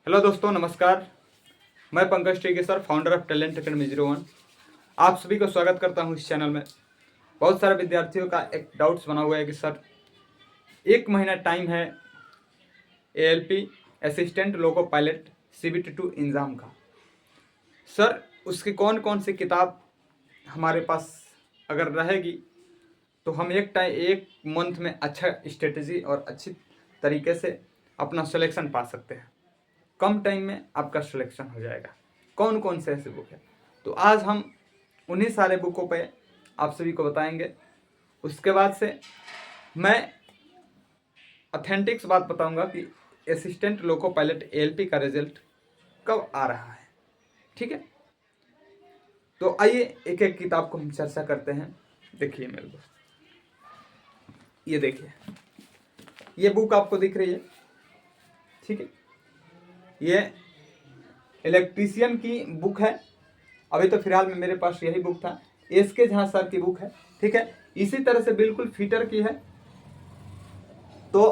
Hello दोस्तों, नमस्कार। मैं पंकज टीके sir, founder of talent academy 01। आप सभी को स्वागत करता हूं इस चैनल में। बहुत सारे विद्यार्थियों का एक डाउट्स बना हुआ है कि सर 1 महीना टाइम है ALP assistant loco pilot CBT2 exam का। सर उसकी कौन कौन सी किताब हमारे पास अगर रहेगी तो हम एक मंथ में अच्छा स्ट्रेटजी और अच्छी तरीके से अपना सिलेक्शन पा सकते हैं। कम टाइम में आपका सिलेक्शन हो जाएगा। कौन कौन से ऐसे बुक है, तो आज हम उन्हीं सारे बुकों पे आप सभी को बताएंगे। उसके बाद से मैं ऑथेंटिक्स बात बताऊंगा कि असिस्टेंट लोको पायलट ALP का रिजल्ट कब आ रहा है। ठीक है, तो आइए एक एक किताब को हम चर्चा करते हैं। देखिए मेरे दोस्त, ये देखिए, ये बुक आपको दिख रही है। ठीक है, ये इलेक्ट्रीशियन की बुक है। अभी तो फिलहाल में मेरे पास यही बुक था। SK झा सर की बुक है। ठीक है, इसी तरह से बिल्कुल फिटर की है। तो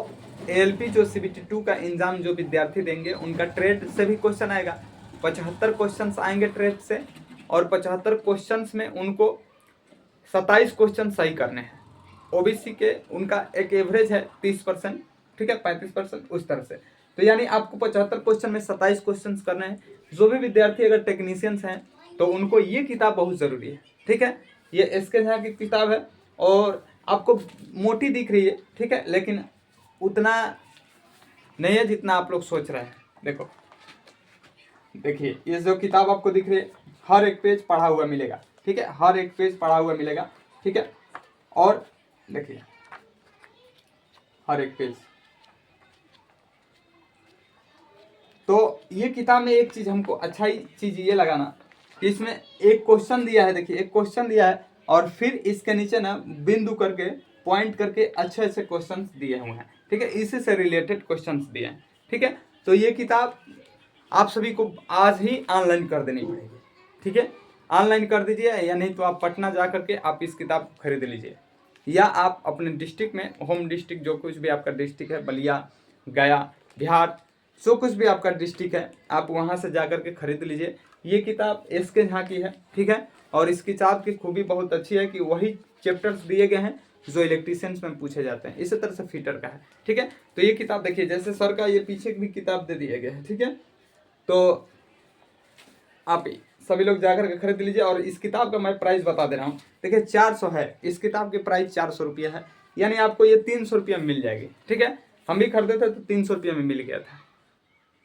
ALP जो CBT2 का एग्जाम जो विद्यार्थी देंगे उनका ट्रेड से भी क्वेश्चन आएगा। 75 क्वेश्चन आएंगे ट्रेड से, और 75 क्वेश्चन में उनको 27 क्वेश्चन सही करने हैं। OBC के उनका एक एवरेज है 30%, ठीक है, 35%, उस तरह से। तो यानी आपको 75 क्वेश्चन में 27 क्वेश्चन करने हैं। जो भी विद्यार्थी अगर टेक्नीशियंस हैं तो उनको ये किताब बहुत ज़रूरी है। ठीक है, ये SK झा की किताब है और आपको मोटी दिख रही है। ठीक है, लेकिन उतना नहीं है जितना आप लोग सोच रहे हैं। देखो, देखिए, ये जो किताब आपको दिख रही है, हर एक पेज पढ़ा हुआ मिलेगा। ठीक है, हर एक पेज पढ़ा हुआ मिलेगा। ठीक है, और देखिए हर एक पेज। तो ये किताब में एक चीज हमको अच्छा ही चीज ये लगाना कि इसमें एक क्वेश्चन दिया है। देखिए, एक क्वेश्चन दिया है और फिर इसके नीचे ना बिंदु करके पॉइंट करके अच्छे अच्छे क्वेश्चंस दिए हुए हैं। ठीक है, इसी से रिलेटेड क्वेश्चंस दिए हैं। ठीक है, तो ये किताब आप सभी को आज ही ऑनलाइन कर देनी पड़ेगी। ठीक है, ऑनलाइन कर दीजिए, या नहीं तो आप पटना जा करके आप इस किताब खरीद लीजिए, या आप अपने डिस्ट्रिक्ट में, होम डिस्ट्रिक्ट जो कुछ भी आपका डिस्ट्रिक्ट है, बलिया, गया, बिहार, जो कुछ भी आपका डिस्ट्रिक्ट है, आप वहाँ से जा करके खरीद लीजिए। ये किताब SK झा की है। ठीक है, और इस किताब की खूबी बहुत अच्छी है कि वही चैप्टर्स दिए गए हैं जो इलेक्ट्रीशियंस में पूछे जाते हैं। इसी तरह से फिटर का है। ठीक है, तो ये किताब देखिए, जैसे सर का ये पीछे भी किताब दे दिए गए हैं। ठीक है, तो आप सभी लोग जाकर के खरीद लीजिए। और इस किताब का मैं प्राइस बता दे रहा हूँ। देखिए, 400 है इस किताब की प्राइस, 400 रुपया है, यानी आपको ये 300 रुपया में मिल जाएगी। ठीक है, हम भी खरीदे थे तो 300 रुपया में मिल गया था।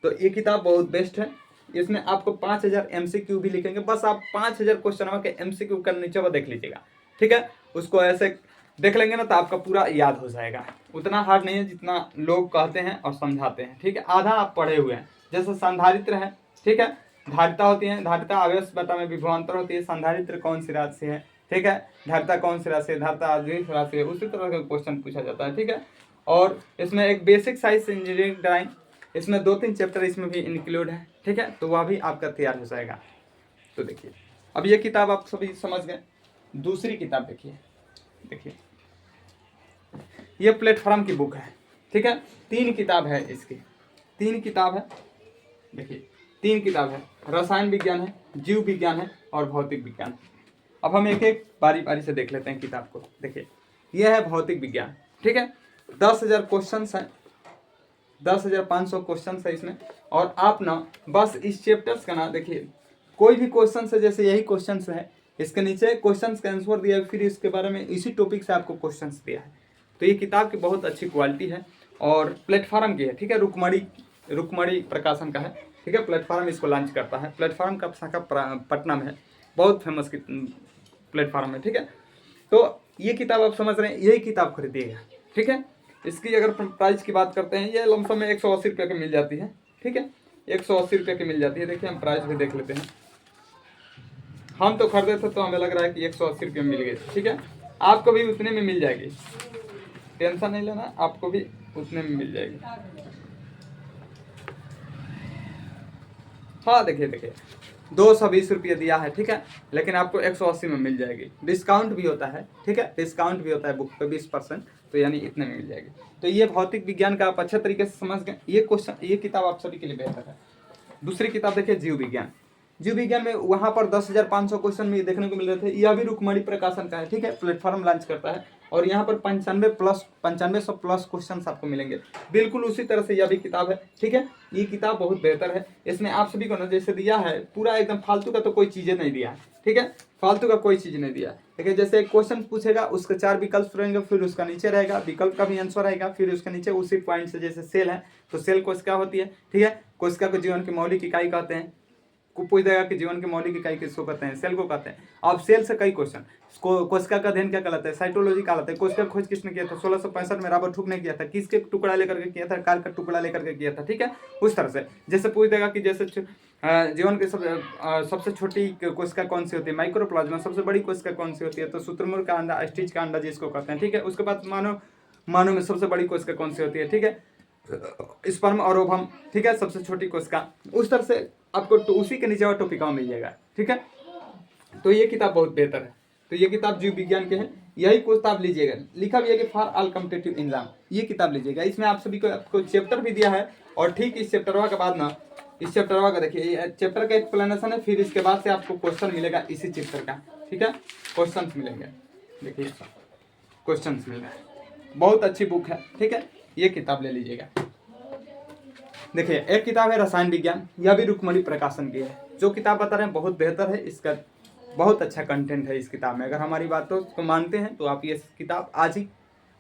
तो ये किताब बहुत बेस्ट है। इसमें आपको 5000 MCQ भी लिखेंगे। बस आप 5000 क्वेश्चन के MCQ का नीचे वो देख लीजिएगा। ठीक है, उसको ऐसे देख लेंगे ना तो आपका पूरा याद हो जाएगा। उतना हार्ड नहीं है जितना लोग कहते हैं और समझाते हैं। ठीक है, आधा आप पढ़े हुए हैं। जैसे संधारित्र है, ठीक है, धारिता होती है, धारिता अव्यवस्था में विभवांतर होती है। संधारित्र कौन सी राशि है, ठीक है, धारिता कौन सी राशि है, धारिता अद्वितीय राशि है, उसी तरह का क्वेश्चन पूछा जाता है। ठीक है, और इसमें एक बेसिक साइंस इंजीनियरिंग ड्राइंग, इसमें 2-3 चैप्टर इसमें भी इंक्लूड है। ठीक है, तो वह भी आपका तैयार हो जाएगा। तो देखिए, अब ये किताब आप सभी समझ गए। दूसरी किताब देखिए, देखिए ये प्लेटफॉर्म की बुक है। ठीक है, 3 किताब है इसकी, 3 किताब है। देखिए, 3 किताब है, रसायन विज्ञान है, जीव विज्ञान है और भौतिक विज्ञान। अब हम एक एक बारी बारी से देख लेते हैं किताब को। देखिए, यह है भौतिक विज्ञान। ठीक है, 10,000 क्वेश्चन है, 10,500 क्वेश्चन है इसमें। और आप ना बस इस चैप्टर्स का ना देखिए, कोई भी क्वेश्चन है, जैसे यही क्वेश्चन है, इसके नीचे क्वेश्चन का आंसर दिया है, फिर इसके बारे में इसी टॉपिक से आपको क्वेश्चन दिया है। तो ये किताब की बहुत अच्छी क्वालिटी है और प्लेटफॉर्म की है। ठीक है, रुकमणी प्रकाशन का है। ठीक है, प्लेटफॉर्म इसको लॉन्च करता है। प्लेटफॉर्म का शाखा पटना में है, बहुत फेमस प्लेटफॉर्म है। ठीक है, तो ये किताब आप समझ रहे हैं, यही किताब खरीदिएगा। ठीक है, इसकी अगर प्राइस की बात करते हैं, ये लमसम में 180 रुपये की मिल जाती है। ठीक है, 180 रुपये की मिल जाती है। देखिए, हम प्राइस भी देख लेते हैं। हम तो खरीदे थे तो हमें लग रहा है कि 180 रुपये में मिल गई। ठीक है, आपको भी उतने में मिल जाएगी, टेंशन नहीं लेना, आपको भी उतने में मिल जाएगी। हाँ, देखिए देखिए, 220 रुपये दिया है। ठीक है, लेकिन आपको 180 में मिल जाएगी। डिस्काउंट भी होता है। ठीक है, डिस्काउंट भी होता है बुक पे 20%, तो यानी इतने में मिल जाएगी। तो ये भौतिक विज्ञान का आप अच्छे तरीके से समझ गए। ये क्वेश्चन, ये किताब आप सभी के लिए बेहतर है। दूसरी किताब देखिए जीव विज्ञान। जीव विज्ञान में वहाँ पर 10,500 क्वेश्चन में देखने को मिल रहे थे। यह भी रुक्मणी प्रकाशन का है, ठीक है, प्लेटफॉर्म लॉन्च करता है और यहाँ पर 9500 प्लस क्वेश्चन आपको मिलेंगे। बिल्कुल उसी तरह से यह भी किताब है, ठीक है। ये किताब बहुत बेहतर है। इसमें आप सभी को ना जैसे दिया है पूरा एकदम फालतू का तो कोई चीज़ें नहीं दिया है, ठीक है, फालतू का कोई चीज़ नहीं दिया है। ठीक है, जैसे एक क्वेश्चन पूछेगा उसके 4 विकल्प रहेंगे, फिर उसका नीचे रहेगा विकल्प का भी आंसर रहेगा, फिर उसके नीचे उसी पॉइंट से जैसे सेल है तो सेल कोशिका होती है, ठीक है, कोशिका को जीवन की मौलिक इकाई कहते हैं। को पूछ देगा कि जीवन की मौलिक इकाई किसको कहते हैं, सेल को कहते हैं। अब सेल से कई क्वेश्चन, कोशिका का अध्ययन क्या कहलाता है, साइटोलॉजी कहलाता है, कोशिका खोज किसने किया था, 1665 में रॉबर्ट हुक ने किया था, किसके टुकड़ा लेकर के किया था, कार का टुकड़ा लेकर के किया था, ठीक है। उस तरह से जैसे पूछ देगा कि जैसे जीवन की सबसे छोटी कोशिका कौन सी होती है, माइक्रोप्लाज्मा, सबसे बड़ी कोशिका कौन सी होती है, तो शुतुरमुर्ग का अंडा, स्टिच का अंडा जिसको कहते हैं, ठीक है। उसके बाद मानव में सबसे बड़ी कोशिका कौन सी होती है, ठीक है, स्पर्म और ओवम, ठीक है, सबसे छोटी कोशिका। उस तरह से आपको तो उसी के नीचे और टॉपिक मिल जाएगा, ठीक है। तो ये किताब बहुत बेहतर है। तो ये किताब जीव विज्ञान के है, यही किताब लीजिएगा, लिखा भी है कि फॉर ऑल कॉम्पिटिटिव एग्जाम, ये किताब लीजिएगा। इसमें आप सभी को आपको चैप्टर भी दिया है और ठीक इस चैप्टरवा के बाद ना, इस चैप्टरवा का देखिए चैप्टर का एक्सप्लेनेशन है, फिर इसके बाद से आपको क्वेश्चन मिलेगा इसी चैप्टर का, ठीक है, क्वेश्चन मिलेंगे। देखिए क्वेश्चन मिल रहा है, बहुत अच्छी बुक है, ठीक है, ये किताब ले लीजिएगा। देखिए एक किताब है रसायन विज्ञान, यह भी रुक्मणी प्रकाशन की है। जो किताब बता रहे हैं बहुत बेहतर है, इसका बहुत अच्छा कंटेंट है इस किताब में। अगर हमारी बातों को मानते हैं तो आप ये किताब आज ही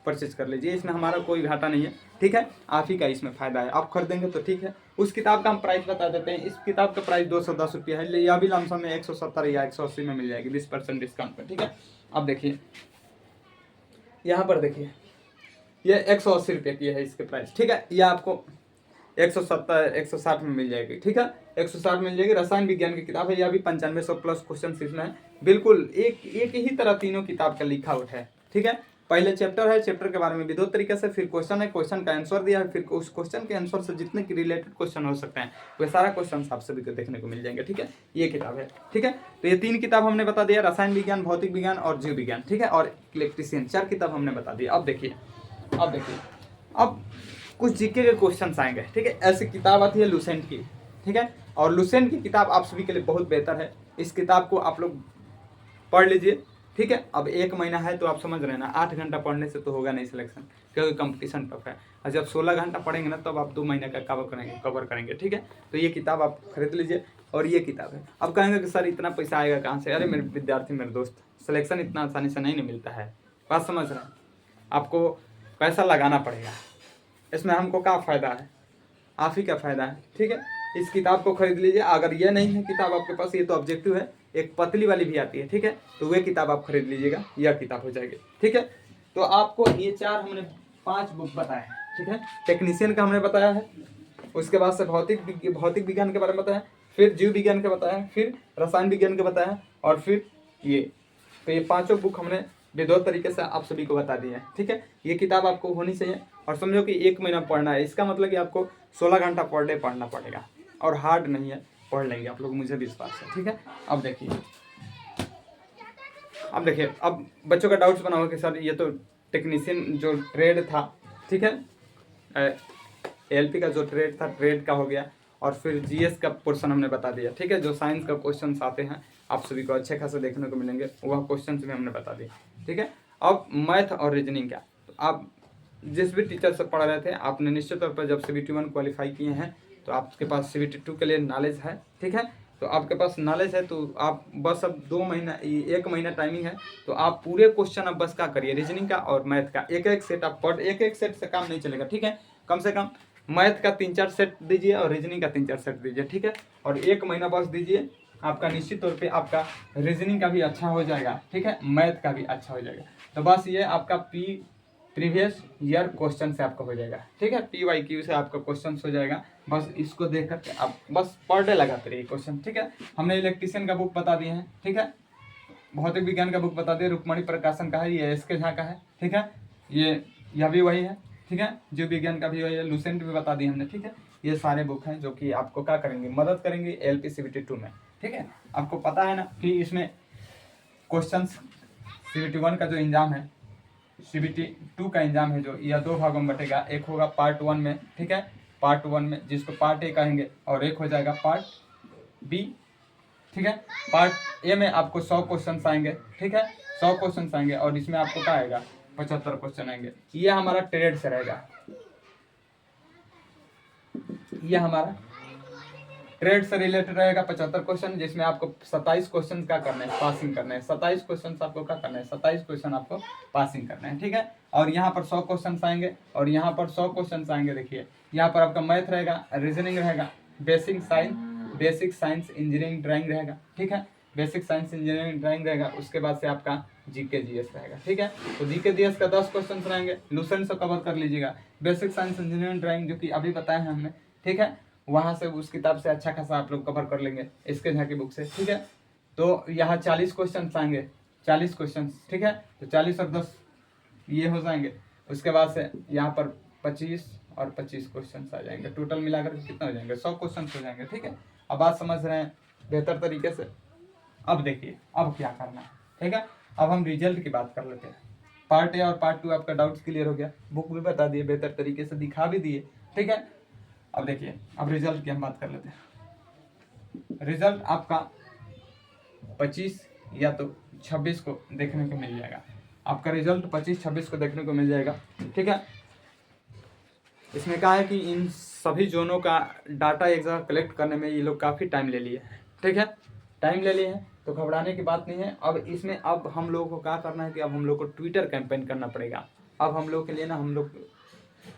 परचेज कर लीजिए, इसमें हमारा कोई घाटा नहीं है, ठीक है, आप ही का इसमें फायदा है। आप खरीदेंगे तो ठीक है। उस किताब का हम प्राइस बता देते हैं। इस किताब का प्राइस 210 रुपये है, यह भी लमसम में 170 या 180 में मिल जाएगी 20% डिस्काउंट पर, ठीक है। अब देखिए यहाँ पर देखिए ये 180 रुपये की है इसके प्राइस, ठीक है, यह आपको 170 160 में मिल जाएगी, ठीक है, 160 मिल जाएगी। रसायन विज्ञान की किताब है, यह भी 9500 प्लस क्वेश्चन इसमें है। बिल्कुल एक ही तरह तीनों किताब का लिखा आउट है, ठीक है। पहले चैप्टर है, चैप्टर के बारे में भी 2 तरीके से, फिर क्वेश्चन है, क्वेश्चन का आंसर दिया है, फिर उस क्वेश्चन के आंसर से जितने की रिलेटेड क्वेश्चन हो सकते हैं वे सारा क्वेश्चन आप सभी को देखने को मिल जाएंगे, ठीक है। ये किताब है, ठीक है। तो ये 3 किताब हमने बता दिया, रसायन विज्ञान, भौतिक विज्ञान और जीव विज्ञान, ठीक है, और इलेक्ट्रीशियन, 4 किताब हमने बता दी। अब देखिए अब कुछ जीके के क्वेश्चंस आएंगे, ठीक है। ऐसी किताब आती है लुसेंट की, ठीक है, और लुसेंट की किताब आप सभी के लिए बहुत बेहतर है। इस किताब को आप लोग पढ़ लीजिए, ठीक है। अब 1 महीना है तो आप समझ रहे हैं ना, 8 घंटा पढ़ने से तो होगा नहीं सिलेक्शन, क्योंकि कंपटीशन टफ है। और जब 16 घंटा पढ़ेंगे ना तब आप 2 महीने का कवर करेंगे, ठीक है। तो ये किताब आप खरीद लीजिए। और ये किताब है, अब कहेंगे कि सर इतना पैसा आएगा कहाँ से, अरे मेरे विद्यार्थी, मेरे दोस्त, सिलेक्शन इतना आसानी से नहीं मिलता है, बात समझ रहे हैं। आपको पैसा लगाना पड़ेगा, इसमें हमको क्या फ़ायदा है, आप ही का फ़ायदा है, ठीक है। इस किताब को खरीद लीजिए। अगर ये नहीं है किताब आपके पास, ये तो ऑब्जेक्टिव है, एक पतली वाली भी आती है, ठीक है, तो वह किताब आप खरीद लीजिएगा, यह किताब हो जाएगी, ठीक है। तो आपको ये 4 हमने 5 बुक बताए हैं, ठीक है। टेक्नीशियन का हमने बताया है, उसके बाद से भौतिक विज्ञान के बारे में बताया, फिर जीव विज्ञान का बताया, फिर रसायन विज्ञान का बताया, और फिर ये, तो ये 5 बुक हमने भी 2 तरीके से आप सभी को बता दिए हैं, ठीक है। ये किताब आपको होनी चाहिए। और समझो कि 1 महीना पढ़ना है, इसका मतलब कि आपको 16 घंटा पर डे पढ़ना पड़ेगा, और हार्ड नहीं है, पढ़ लेंगे आप लोग, मुझे विश्वास है, ठीक है। अब देखिए अब बच्चों का डाउट्स बना हुआ कि सर ये तो टेक्नीशियन जो ट्रेड था, ठीक है, एलपी का जो ट्रेड था, ट्रेड का हो गया, और फिर जीएस का पोर्शन हमने बता दिया, ठीक है। जो साइंस का क्वेश्चन आते हैं आप सभी को अच्छे खासे देखने को मिलेंगे, वह क्वेश्चन भी हमने बता दिए, ठीक है। अब मैथ और रीजनिंग का, तो आप जिस भी टीचर से पढ़ रहे थे, आपने निश्चित तौर पर जब CBT 1 क्वालिफाई किए हैं तो आपके पास CBT 2 के लिए नॉलेज है, ठीक है। तो आपके पास नॉलेज है तो आप बस अब 1 महीना टाइमिंग है, तो आप पूरे क्वेश्चन अब बस क्या करिए, रीजनिंग का और मैथ का एक सेट आप पढ़, एक सेट से काम नहीं चलेगा, ठीक है। कम से कम मैथ का 3-4 सेट दीजिए और रीजनिंग का 3-4 सेट दीजिए, ठीक है। और 1 महीना बस दीजिए, आपका निश्चित तौर पे आपका रीजनिंग का भी अच्छा हो जाएगा, ठीक है, मैथ का भी अच्छा हो जाएगा। तो बस ये आपका प्रीवियस ईयर क्वेश्चन से आपका हो जाएगा, ठीक है, PYQ से आपका क्वेश्चन हो जाएगा। बस इसको देख करके आप बस पर डे लगाते रहिए क्वेश्चन, ठीक है। हमने इलेक्ट्रीशियन का बुक बता दिए हैं, ठीक है, भौतिक विज्ञान का बुक बता दिए, रुक्मणी प्रकाशन का है, ये SK झा का है, ठीक है, यह भी वही है, ठीक है। जीव विज्ञान का भी वही है, लुसेंट भी बता दिए हमने, ठीक है। ये सारे बुक हैं जो कि आपको क्या करेंगे, मदद करेंगे LP CBT 2 में, ठीक है। आपको पता है ना कि इसमें क्वेश्चन CBT 1 का जो एग्जाम है, CBT 2 का एग्जाम है जो, यह 2 भागों में बटेगा। एक होगा पार्ट 1 में, ठीक है, पार्ट 1 में, जिसको पार्ट ए कहेंगे, और एक हो जाएगा पार्ट बी। ठीक है, पार्ट ए में आपको 100 क्वेश्चन आएंगे। ठीक है, 100 क्वेश्चन आएंगे और इसमें आपको क्या आएगा, 75 क्वेश्चन आएंगे। ये हमारा ट्रेड से रहेगा, ये हमारा ट्रेड से रिलेटेड रहेगा 75 क्वेश्चन, जिसमें आपको 27 क्वेश्चन क्या करना है, पासिंग करना है। 27 क्वेश्चन आपको क्या करना है, 27 क्वेश्चन आपको पासिंग करना है। ठीक है, और यहाँ पर 100 क्वेश्चन आएंगे और यहाँ पर 100 क्वेश्चन आएंगे। देखिए यहाँ पर आपका मैथ रहेगा, रीजनिंग रहेगा, बेसिक साइंस इंजीनियरिंग ड्राइंग रहेगा। ठीक है, बेसिक साइंस इंजीनियरिंग ड्राइंग रहेगा। उसके बाद से आपका जीके जीएस रहेगा। ठीक है, तो जीके जीएस का 10 क्वेश्चन रहेंगे, लूसेंट से कवर कर लीजिएगा। बेसिक साइंस इंजीनियरिंग ड्राइंग जो कि अभी बताया है हमने, ठीक है, वहां से उस किताब से अच्छा खासा आप लोग कवर कर लेंगे, इसके झांकी बुक से। ठीक है, तो यहाँ 40 क्वेश्चन आएंगे, 40 क्वेश्चन। ठीक है, तो 40 और 10 ये हो जाएंगे। उसके बाद से यहाँ पर 25 और 25 क्वेश्चन आ जाएंगे, टोटल मिलाकर कितना हो जाएंगे, 100 क्वेश्चन हो जाएंगे। ठीक है, अब बात समझ रहे हैं बेहतर तरीके से। अब देखिए अब क्या करना है। ठीक है, अब हम रिजल्ट की बात कर लेते हैं। पार्ट ए और पार्ट 2 आपका डाउट्स क्लियर हो गया, बुक भी बता दिए, बेहतर तरीके से दिखा भी दिए। ठीक है, अब देखिए अब रिजल्ट की हम बात कर लेते हैं। रिजल्ट आपका 25 या तो 26 को देखने को मिल जाएगा। आपका रिजल्ट 25-26 को देखने को मिल जाएगा। ठीक है, इसमें क्या है कि इन सभी जोनों का डाटा एक जगह कलेक्ट करने में ये लोग काफ़ी टाइम ले लिए हैं। ठीक है, टाइम ले लिए हैं तो घबराने की बात नहीं है। अब इसमें अब हम लोगों को क्या करना है कि अब हम लोग को ट्विटर कैंपेन करना पड़ेगा। अब हम लोग के लिए ना, हम लोग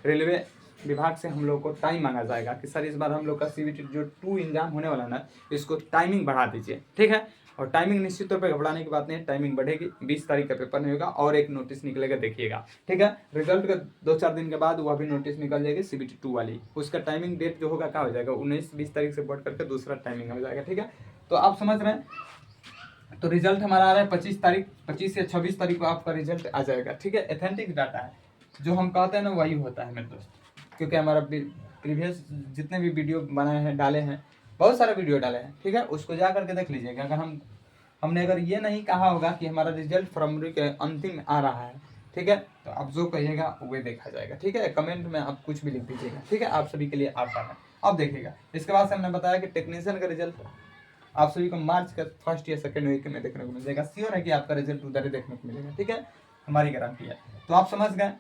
रेलवे विभाग से हम लोग को टाइम मांगा जाएगा कि सर इस बार हम लोग का CBT जो 2 एग्जाम होने वाला ना, इसको टाइमिंग बढ़ा दीजिए। ठीक है, और टाइमिंग निश्चित तौर पे घबराने की बात नहीं है, टाइमिंग बढ़ेगी। 20 तारीख का पेपर नहीं होगा और एक नोटिस निकलेगा, देखिएगा। ठीक है, रिजल्ट का 2-4 दिन के बाद वह भी नोटिस निकल जाएगी CBT 2 वाली। उसका टाइमिंग डेट जो होगा क्या हो जाएगा, 19-20 तारीख से बढ़ करके दूसरा टाइमिंग हो जाएगा। ठीक है, तो आप समझ रहे हैं। तो रिजल्ट हमारा आ रहा है 25 या 26 तारीख को आपका रिजल्ट आ जाएगा। ठीक है, एथेंटिक डाटा है, जो हम कहते हैं ना वही होता है मेरे दोस्त, क्योंकि हमारा प्रीवियस जितने भी वीडियो बनाए हैं, डाले हैं, बहुत सारे वीडियो डाले हैं। ठीक है, उसको जा करके देख लीजिएगा। अगर हमने अगर ये नहीं कहा होगा कि हमारा रिजल्ट फरवरी के अंतिम में आ रहा है, ठीक है, तो आप जो कहिएगा वो देखा जाएगा। ठीक है, कमेंट में आप कुछ भी लिख दीजिएगा। ठीक है, आप सभी के लिए आसान है। अब देखिएगा, इसके बाद से हमने बताया कि टेक्नीशियन का रिजल्ट आप सभी को मार्च का 1st या 2nd वीक में देखने को मिल जाएगा। श्योर है कि आपका रिजल्ट उधर ही देखने को मिलेगा। ठीक है, हमारी गारंटी है। तो आप समझ गए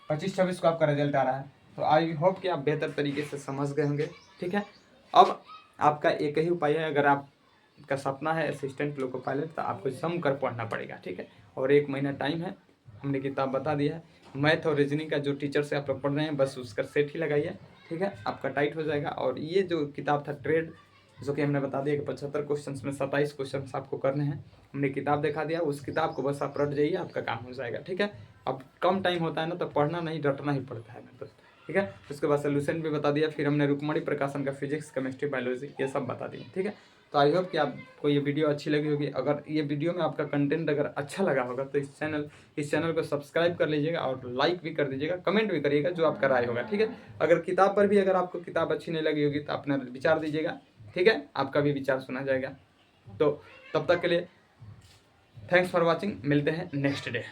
25-26 को आपका रिजल्ट आ रहा है, तो आई होप कि आप बेहतर तरीके से समझ गए होंगे। ठीक है, अब आपका एक ही उपाय है, अगर आपका सपना है असिस्टेंट लोको पायलट, तो आपको जम कर पढ़ना पड़ेगा। ठीक है, और 1 महीना टाइम है, हमने किताब बता दिया है। मैथ और रीजनिंग का जो टीचर से आप लोग पढ़ रहे हैं, बस उसका सेट ही लगाइए। ठीक है, आपका टाइट हो जाएगा। और ये जो किताब था ट्रेड, जो कि हमने बता दिया कि 75 क्वेश्चन में 27 क्वेश्चन आपको करने हैं, हमने किताब दिखा दिया। उस किताब को बस आप रट जाइए, आपका काम हो जाएगा। ठीक है, अब कम टाइम होता है ना, तो पढ़ना नहीं, रटना ही पड़ता है मेरे दोस्त। ठीक है, उसके बाद सोल्यूशन भी बता दिया। फिर हमने रुक्मणी प्रकाशन का फिजिक्स, केमिस्ट्री, बायोलॉजी ये सब बता दिए। ठीक है, तो आई होप कि आपको ये वीडियो अच्छी लगी होगी। अगर ये वीडियो में आपका कंटेंट अगर अच्छा लगा होगा तो इस चैनल को सब्सक्राइब कर लीजिएगा और लाइक भी कर दीजिएगा, कमेंट भी करिएगा जो आपका राय होगा। ठीक है, अगर किताब पर भी अगर आपको किताब अच्छी नहीं लगी होगी तो अपना विचार दीजिएगा। ठीक है, आपका भी विचार सुना जाएगा। तो तब तक के लिए थैंक्स फॉर वॉचिंग, मिलते हैं नेक्स्ट डे।